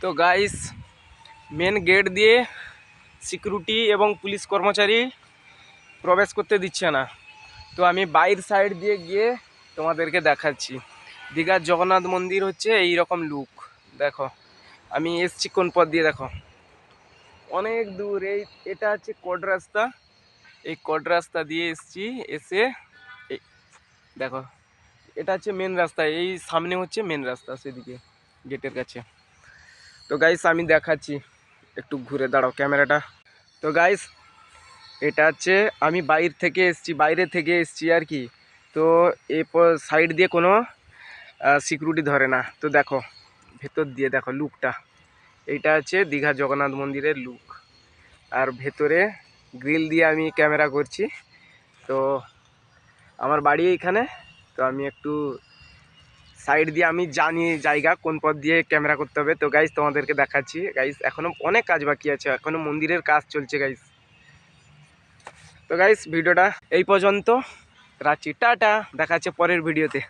তো guys, main gate দিয়ে security এবং পুলিশ কর্মচারী প্রবেশ করতে দিচ্ছে না। তো আমি বাইর সাইড দিয়ে গিয়ে তোমাদেরকে দেখাচ্ছি। দীঘার জগন্নাথ মন্দির হচ্ছে এই রকম লুক। দেখো আমি এসছি কোন পথ দিয়ে, দেখো অনেক দূর। এটা হচ্ছে কোড রাস্তা, এই কোড রাস্তা দিয়ে এসছি। এসে দেখো এটা হচ্ছে মেন রাস্তা, এই সামনে হচ্ছে মেন রাস্তা, সেদিকে গেটের কাছে। তো গাইস আমি দেখাচ্ছি, একটু ঘুরে দাঁড়াও ক্যামেরাটা। তো গাইস এটা হচ্ছে আমি বাইরে থেকে এসছি আর কি। তো এই সাইড দিয়ে কোনো সিকিউরিটি ধরে না। তো দেখো ভেতর দিয়ে দেখো লুকটা, এইটা হচ্ছে দীঘা জগন্নাথ মন্দিরের লুক। আর ভেতরে গ্রিল দিয়ে আমি ক্যামেরা করছি। তো আমার বাড়ি এইখানে। তো আমি একটু সাইড দিয়ে আমি জানি জায়গা কোন পথ দিয়ে ক্যামেরা করতে হবে। তো গাইস তোমাদেরকে দেখাচ্ছি। গাইস এখনো অনেক কাজ বাকি আছে, এখনো মন্দিরের কাজ চলছে গাইস। তো গাইস ভিডিওটা এই পর্যন্ত রাখছি, টাটা, দেখা হচ্ছে পরের ভিডিওতে।